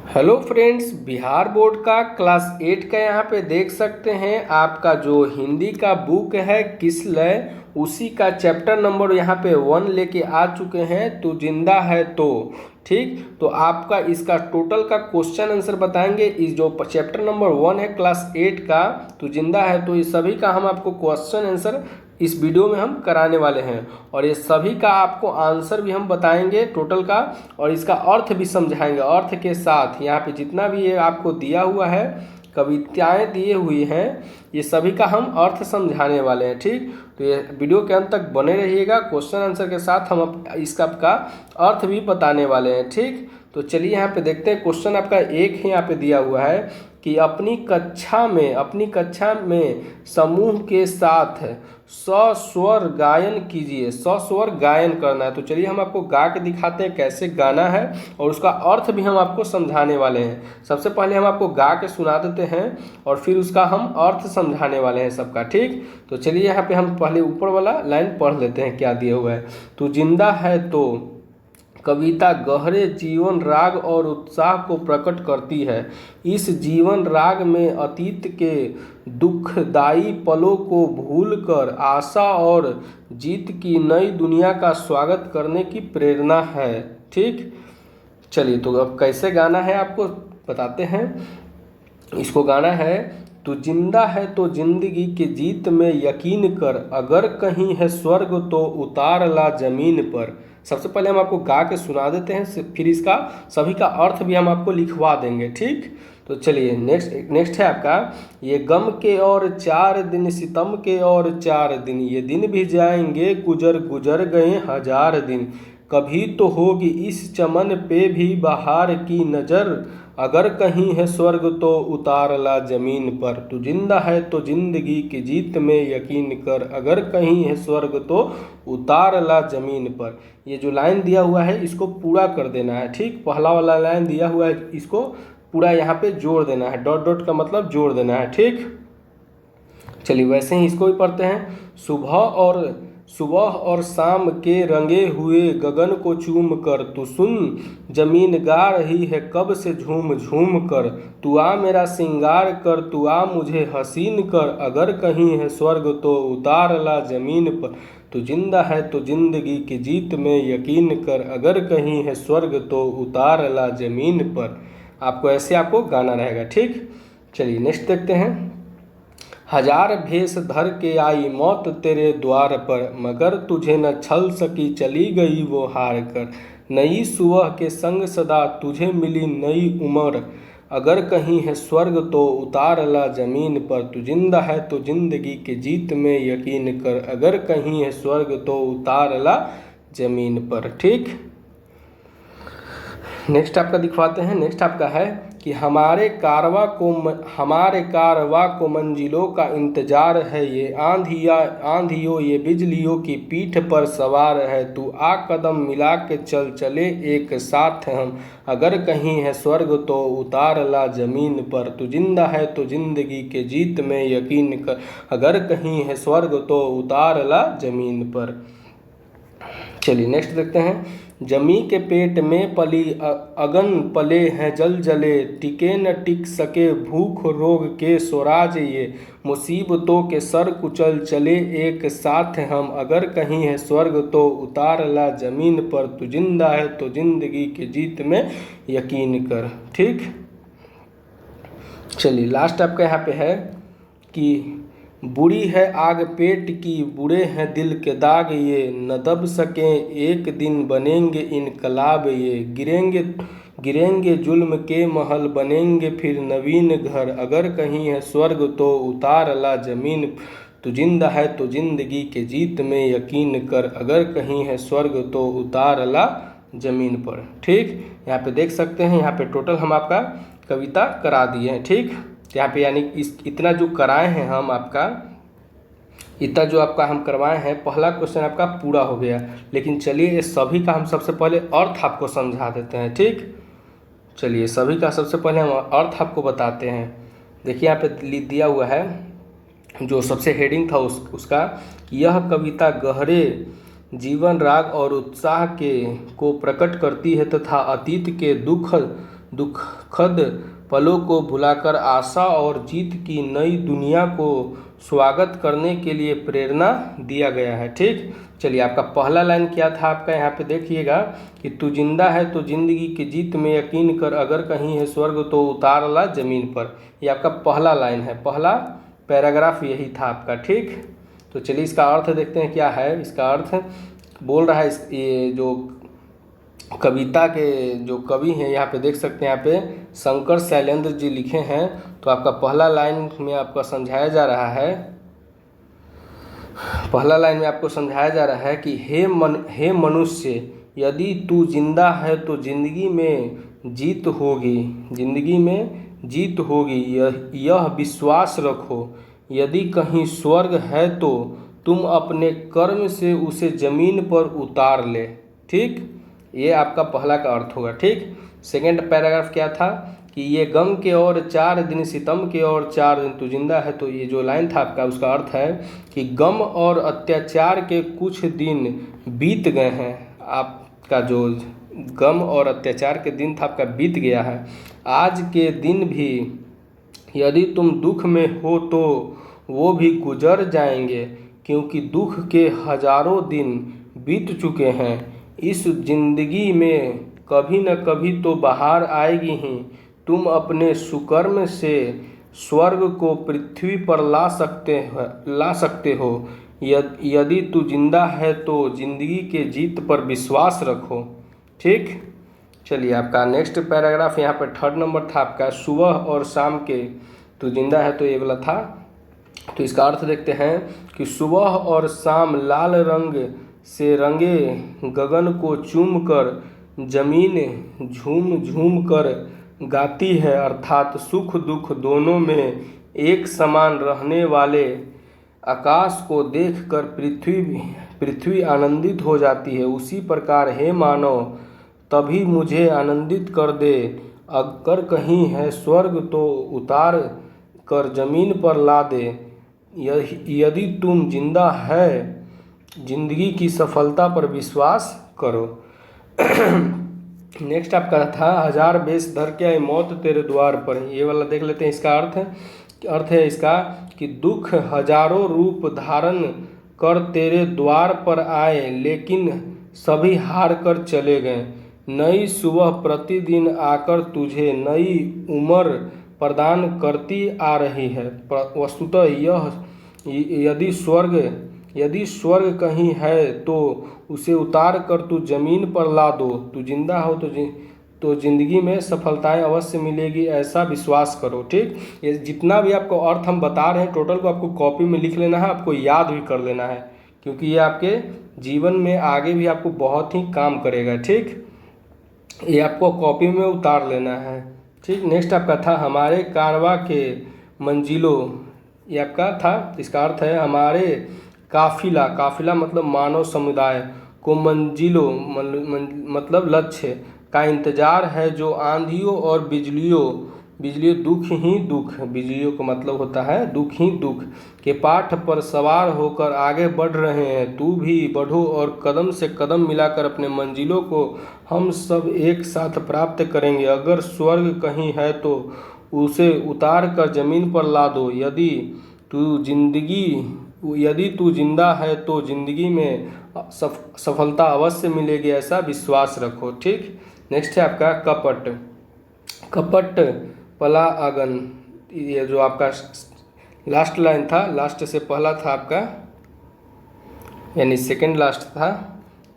Hello friends, Bihar board का class 8 का यहाँ पे देख सकते हैं। आपका जो हिंदी का बुक है किस लय, उसी का चैप्टर नंबर यहाँ पे 1 लेके आ चुके हैं। तो जिंदा है तो ठीक, तो आपका इसका टोटल का क्वेश्चन आंसर बताएंगे। इस जो चैप्टर नंबर 1 है क्लास 8 का, तो जिंदा है तो इस सभी का हम आपको क्वेश्चन आंसर इस वीडियो में हम कराने वाले हैं। और ये सभी का आपको आंसर भी हम बताएंगे टोटल का, और इसका अर्थ भी समझाएंगे। अर्थ के साथ यहाँ पे जितना भी ये आपको दिया हुआ है, कविताएं दिए हुई हैं, ये सभी का हम अर्थ समझाने वाले हैं। ठीक, तो ये वीडियो के अंत तक बने रहिएगा। क्वेश्चन आंसर के साथ हम इसका आपका अर्थ भी बताने वाले हैं। ठीक, तो चलिए यहाँ पे देखते हैं। क्वेश्चन आपका एक ही यहाँ पे दिया हुआ है कि अपनी कक्षा में समूह के साथ सस्वर गायन कीजिए। सस्वर गायन करना है, तो चलिए हम आपको गा के दिखाते हैं कैसे गाना है, और उसका अर्थ भी हम आपको समझाने वाले हैं। सबसे पहले हम आपको गा के सुना देते हैं और फिर उसका हम अर्थ समझाने वाले हैं सबका। ठीक, तो चलिए यहाँ पे हम पहले ऊपर वाला लाइन पढ़ लेते हैं क्या दिया हुआ है। तो जिंदा है तो कविता गहरे जीवन राग और उत्साह को प्रकट करती है। इस जीवन राग में अतीत के दुखदाई पलों को भूलकर आशा और जीत की नई दुनिया का स्वागत करने की प्रेरणा है। ठीक, चलिए तो अब कैसे गाना है आपको बताते हैं। इसको गाना है, तो जिंदा है तो जिंदगी के जीत में यकीन कर, अगर कहीं है स्वर्ग तो उतार ला जमीन पर। सबसे पहले हम आपको गा के सुना देते हैं, फिर इसका सभी का अर्थ भी हम आपको लिखवा देंगे। ठीक, तो चलिए नेक्स्ट है आपका, ये गम के और 4 दिन, सितम के और 4 दिन, ये दिन भी जाएंगे गुजर गुजर गए 1000 दिन। कभी तो होगी इस चमन पे भी बहार की नज़र, अगर कहीं है स्वर्ग तो उतार ला जमीन पर। तो जिंदा है तो जिंदगी की जीत में यकीन कर, अगर कहीं है स्वर्ग तो उतार ला जमीन पर। ये जो लाइन दिया हुआ है इसको पूरा कर देना है। ठीक, पहला वाला लाइन दिया हुआ है, इसको पूरा यहाँ पे जोड़ देना है। डॉट डॉट का मतलब जोड़ देना है। ठीक, चलिए वैसे ही इसको भी पढ़ते हैं। सुबह और शाम के रंगे हुए गगन को चूम कर, तू सुन जमीन गा रही है कब से झूम झूम कर। तू आ मेरा सिंगार कर, तू आ मुझे हसीन कर, अगर कहीं है स्वर्ग तो उतार ला जमीन पर। तो जिंदा है तो जिंदगी की जीत में यकीन कर, अगर कहीं है स्वर्ग तो उतार ला जमीन पर। आपको ऐसे आपको गाना रहेगा। ठीक, चलिए नेक्स्ट देखते हैं। 1000 भेष धर के आई मौत तेरे द्वार पर, मगर तुझे न छल सकी चली गई वो हार कर। नई सुबह के संग सदा तुझे मिली नई उम्र, अगर कहीं है स्वर्ग तो उतार ला जमीन पर। तू जिंदा है तो जिंदगी के जीत में यकीन कर, अगर कहीं है स्वर्ग तो उतार ला जमीन पर। ठीक, नेक्स्ट आपका दिखवाते हैं। नेक्स्ट आपका है कि हमारे कारवा को मंजिलों का इंतजार है, ये आंधियों ये बिजलियों की पीठ पर सवार है। तू आ कदम मिला के चल चले एक साथ हम, अगर कहीं है स्वर्ग तो उतार ला जमीन पर। तू जिंदा है तो जिंदगी के जीत में यकीन कर, अगर कहीं है स्वर्ग तो उतार ला जमीन पर। चलिए नेक्स्ट देखते हैं। जमी के पेट में पली अगन पले हैं जल जले, टिके न टिक सके भूख रोग के स्वराज ये। मुसीबतों के सर कुचल चले एक साथ हम, अगर कहीं है स्वर्ग तो उतार ला जमीन पर। तू जिंदा है तो जिंदगी के जीत में यकीन कर। ठीक, चलिए लास्ट आपका यहाँ पे है कि बुरी है आग पेट की, बुरे हैं दिल के दाग ये, न दब सकें एक दिन बनेंगे इनकलाब ये। गिरेंगे जुल्म के महल बनेंगे फिर नवीन घर, अगर कहीं है स्वर्ग तो उतार ला जमीन। तो जिंदा है तो जिंदगी के जीत में यकीन कर, अगर कहीं है स्वर्ग तो उतार ला जमीन पर। ठीक, यहाँ पे देख सकते हैं, यहाँ पे टोटल हम आपका कविता करा दिए हैं। ठीक, यहाँ पे यानी इतना जो कराए हैं हम आपका, इतना जो आपका हम करवाए हैं, पहला क्वेश्चन आपका पूरा हो गया। लेकिन चलिए ये सभी का हम सबसे पहले अर्थ आपको समझा देते हैं। ठीक, चलिए सभी का सबसे पहले हम अर्थ आपको बताते हैं। देखिए यहाँ पे दिया हुआ है जो सबसे हेडिंग था उसका, यह कविता गहरे जीवन राग और उत्साह को प्रकट करती है तथा अतीत के दुखद पलों को भुलाकर आशा और जीत की नई दुनिया को स्वागत करने के लिए प्रेरणा दिया गया है। ठीक, चलिए आपका पहला लाइन क्या था आपका यहाँ पे देखिएगा कि तू जिंदा है तो जिंदगी की जीत में यकीन कर, अगर कहीं है स्वर्ग तो उतार ला जमीन पर। ये आपका पहला लाइन है, पहला पैराग्राफ यही था आपका। ठीक, तो चलिए इसका अर्थ देखते हैं क्या है। इसका अर्थ बोल रहा है ये जो कविता के जो कवि हैं यहाँ पे देख सकते हैं, यहाँ पे शंकर शैलेंद्र जी लिखे हैं। तो आपका पहला लाइन में आपको समझाया जा रहा है, पहला लाइन में आपको समझाया जा रहा है कि हे मनुष्य, यदि तू जिंदा है तो जिंदगी में जीत होगी, जिंदगी में जीत होगी, यह विश्वास रखो। यदि कहीं स्वर्ग है तो तुम अपने कर्म से उसे जमीन पर उतार ले। ठीक, ये आपका पहला का अर्थ होगा। ठीक, सेकंड पैराग्राफ क्या था कि ये गम के और 4 दिन, सितम के और 4 दिन, तू जिंदा है। तो ये जो लाइन था आपका उसका अर्थ है कि गम और अत्याचार के कुछ दिन बीत गए हैं। आपका जो गम और अत्याचार के दिन था आपका बीत गया है। आज के दिन भी यदि तुम दुख में हो तो वो भी गुजर जाएंगे, क्योंकि दुख के हजारों दिन बीत चुके हैं। इस जिंदगी में कभी न कभी तो बाहर आएगी ही। तुम अपने सुकर्म से स्वर्ग को पृथ्वी पर ला सकते हो। यदि तू जिंदा है तो जिंदगी के जीत पर विश्वास रखो। ठीक, चलिए आपका नेक्स्ट पैराग्राफ यहाँ पर थर्ड नंबर था आपका, सुबह और शाम के तू जिंदा है, तो ये वाला था। तो इसका अर्थ देखते हैं कि सुबह और शाम लाल रंग से रंगे गगन को चूम कर जमीन झूम झूम कर गाती है, अर्थात सुख दुख दोनों में एक समान रहने वाले आकाश को देखकर पृथ्वी आनंदित हो जाती है। उसी प्रकार हे मानव, तभी मुझे आनंदित कर दे। अगर कहीं है स्वर्ग तो उतार कर जमीन पर ला दे। यदि तुम जिंदा है, जिंदगी की सफलता पर विश्वास करो। नेक्स्ट आपका था हजार बेस धर के आए मौत तेरे द्वार पर। ये वाला देख लेते हैं। इसका अर्थ है इसका कि दुख हजारों रूप धारण कर तेरे द्वार पर आए, लेकिन सभी हार कर चले गए। नई सुबह प्रतिदिन आकर तुझे नई उम्र प्रदान करती आ रही है। वस्तुतः यदि स्वर्ग कहीं है तो उसे उतार कर तू जमीन पर ला दो। तू जिंदा हो तो जिंदगी में सफलताएं अवश्य मिलेगी, ऐसा विश्वास करो। ठीक, ये जितना भी आपको अर्थ हम बता रहे हैं टोटल को आपको कॉपी में लिख लेना है, आपको याद भी कर लेना है, क्योंकि ये आपके जीवन में आगे भी आपको बहुत ही काम करेगा। ठीक, ये आपको कॉपी में उतार लेना है। ठीक, नेक्स्ट आपका था हमारे कारवा के मंजिलों। ये आपका था, इसका अर्थ है हमारे काफिला मतलब मानव समुदाय को मंजिलों मतलब लक्ष्य का इंतजार है, जो आंधियों और बिजलियों दुख ही दुख, बिजलियों का मतलब होता है दुख ही दुख के पाठ पर सवार होकर आगे बढ़ रहे हैं। तू भी बढ़ो और कदम से कदम मिलाकर अपने मंजिलों को हम सब एक साथ प्राप्त करेंगे। अगर स्वर्ग कहीं है तो उसे उतार कर जमीन पर ला दो। यदि तू जिंदा है तो जिंदगी में सफलता अवश्य मिलेगी, ऐसा विश्वास रखो। ठीक, नेक्स्ट है आपका कपट पला आगन। ये जो आपका लास्ट लाइन था, लास्ट से पहला था आपका, यानी सेकंड लास्ट था।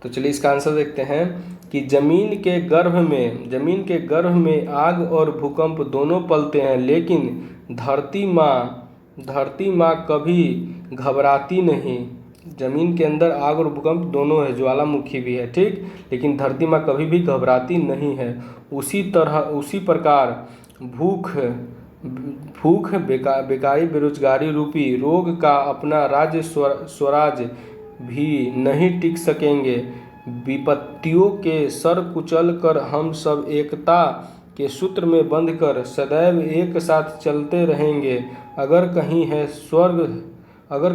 तो चलिए इसका आंसर देखते हैं कि जमीन के गर्भ में आग और भूकंप दोनों पलते हैं, लेकिन धरती माँ कभी घबराती नहीं। जमीन के अंदर आग और भूकंप दोनों है, ज्वालामुखी भी है। ठीक, लेकिन धरती माँ कभी भी घबराती नहीं है। उसी प्रकार भूख बेकारी बेरोजगारी रूपी रोग का अपना राज्य स्वराज भी नहीं टिक सकेंगे। विपत्तियों के सर कुचल कर हम सब एकता के सूत्र में बंधकर सदैव एक साथ चलते रहेंगे। अगर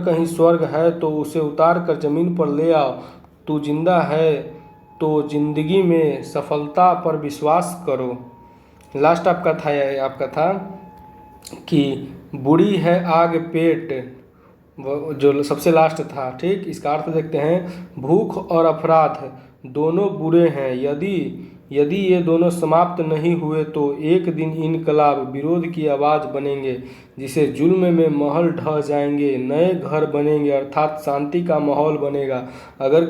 कहीं स्वर्ग है तो उसे उतार कर जमीन पर ले आओ। तू जिंदा है तो जिंदगी में सफलता पर विश्वास करो। लास्ट आपका था, आपका था कि बुरी है आग पेट, वो जो सबसे लास्ट था। ठीक, इसका अर्थ देखते हैं। भूख और अपराध दोनों बुरे हैं, यदि यदि ये दोनों समाप्त नहीं हुए तो एक दिन इनकलाब विरोध की आवाज़ बनेंगे, जिसे जुल्म में महल ढह जाएंगे, नए घर बनेंगे, अर्थात शांति का माहौल बनेगा। अगर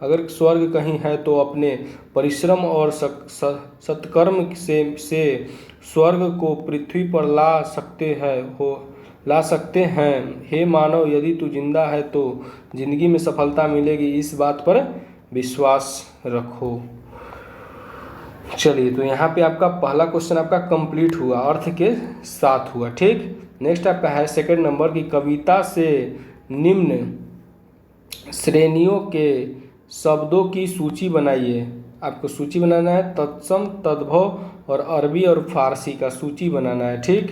अगर स्वर्ग कहीं है तो अपने परिश्रम और सत्कर्म से स्वर्ग को पृथ्वी पर ला सकते हैं। हे मानव, यदि तू जिंदा है तो जिंदगी में सफलता मिलेगी, इस बात पर विश्वास रखो। चलिए, तो यहाँ पे आपका पहला क्वेश्चन आपका कंप्लीट हुआ, अर्थ के साथ हुआ। ठीक, नेक्स्ट आपका है सेकंड नंबर की कविता से निम्न श्रेणियों के शब्दों की सूची बनाइए। आपको सूची बनाना है, तत्सम, तद्भव और अरबी और फारसी का सूची बनाना है। ठीक,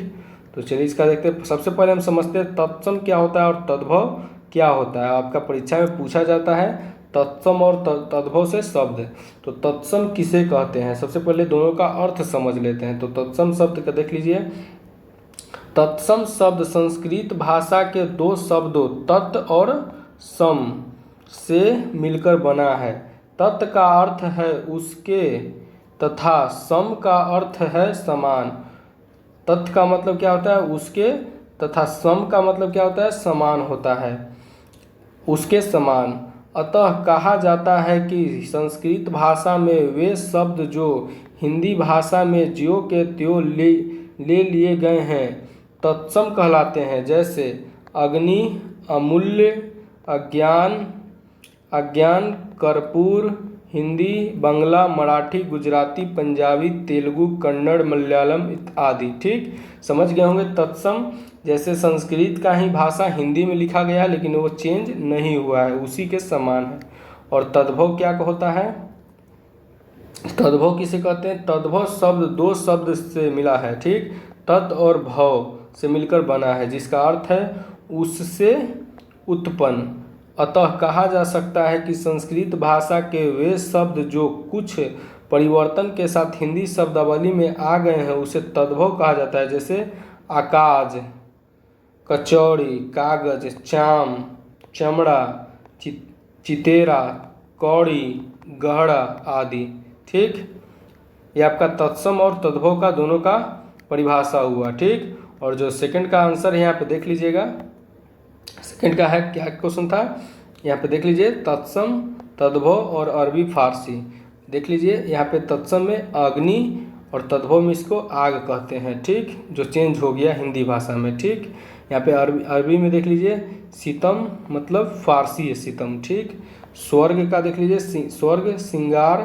तो चलिए इसका देखते हैं। सबसे पहले हम समझते हैं तत्सम क्या होता है और तद्भव क्या होता है। आपका परीक्षा में पूछा जाता है तत्सम और तद्भव से शब्द। तो तत्सम किसे कहते हैं, सबसे पहले दोनों का अर्थ समझ लेते हैं। तो तत्सम शब्द का देख लीजिए। तत्सम शब्द संस्कृत भाषा के दो शब्दों तत् और सम से मिलकर बना है। तत् का अर्थ है उसके तथा सम का अर्थ है समान। तत् का मतलब क्या होता है, उसके, तथा सम का मतलब क्या होता है, समान होता है, उसके समान। अतः कहा जाता है कि संस्कृत भाषा में वे शब्द जो हिंदी भाषा में ज्यों के त्यों ले लिए गए हैं तत्सम कहलाते हैं। जैसे अग्नि, अमूल्य, अज्ञान, कर्पूर। हिंदी, बांग्ला, मराठी, गुजराती, पंजाबी, तेलुगु, कन्नड़, मलयालम आदि। ठीक, समझ गए होंगे। तत्सम जैसे संस्कृत का ही भाषा हिंदी में लिखा गया है, लेकिन वो चेंज नहीं हुआ है, उसी के समान है। और तद्भव क्या होता है, तद्भव किसे कहते हैं। तद्भव शब्द दो शब्द से मिला है। ठीक, तत् और भव से मिलकर बना है, जिसका अर्थ है उससे उत्पन्न। अतः कहा जा सकता है कि संस्कृत भाषा के वे शब्द जो कुछ परिवर्तन के साथ हिंदी शब्दावली में आ गए हैं उसे तद्भव कहा जाता है। जैसे आकाज, कचौड़ी, कागज, चाम, चमड़ा, चितेरा, कौड़ी, गहरा आदि। ठीक, ये आपका तत्सम और तद्भव का दोनों का परिभाषा हुआ। ठीक, और जो सेकंड का आंसर है यहाँ पे देख लीजिएगा। सेकंड का है क्या क्वेश्चन था, यहाँ पे देख लीजिए। तत्सम, तद्भव और अरबी फारसी देख लीजिए। यहाँ पे तत्सम में अग्नि और तद्भव में इसको आग कहते हैं। ठीक, जो चेंज हो गया हिंदी भाषा में। ठीक, यहाँ पे अरबी में देख लीजिए सीतम, मतलब फारसी है सीतम। ठीक, स्वर्ग का देख लीजिए, स्वर्ग, सिंगार,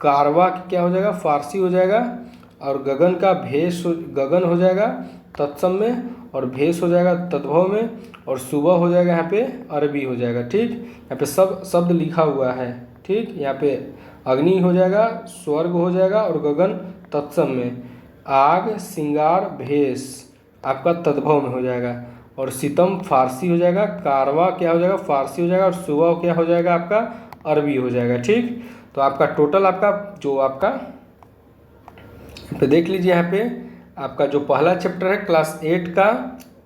कारवा क्या हो जाएगा, फारसी हो जाएगा। और गगन का भेष, गगन हो जाएगा तत्सम में, और भेष हो जाएगा तद्भव में, और सुबह हो जाएगा यहाँ पे अरबी हो जाएगा। ठीक, यहाँ पे सब शब्द लिखा हुआ है। ठीक, यहाँ पे अग्नि हो जाएगा, स्वर्ग हो जाएगा, और गगन तत्सम में, आग, सिंगार, भेष आपका तद्भव में हो जाएगा, और सीतम फारसी हो जाएगा, कारवा क्या हो जाएगा, फारसी हो जाएगा, और सुबह क्या हो जाएगा आपका अरबी हो जाएगा। ठीक, तो आपका टोटल आपका जो आपका पे देख लीजिए। यहाँ पे आपका जो पहला चैप्टर है क्लास 8 का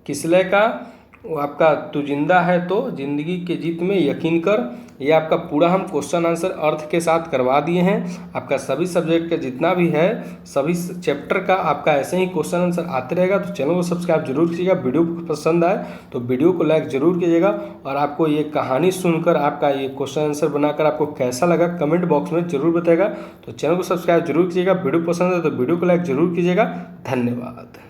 किसलय का, वो आपका तू जिंदा है तो जिंदगी के जीत में यकीन कर, ये आपका पूरा हम क्वेश्चन आंसर अर्थ के साथ करवा दिए हैं। आपका सभी सब्जेक्ट का जितना भी है सभी चैप्टर का आपका ऐसे ही क्वेश्चन आंसर आते रहेगा। तो चैनल को सब्सक्राइब जरूर कीजिएगा। वीडियो पसंद आए तो वीडियो को लाइक जरूर कीजिएगा। और आपको ये कहानी सुनकर आपका ये क्वेश्चन आंसर बनाकर आपको कैसा लगा कमेंट बॉक्स में जरूर बताएगा। तो चैनल को सब्सक्राइब जरूर कीजिएगा। वीडियो पसंद है तो वीडियो को लाइक जरूर कीजिएगा। धन्यवाद।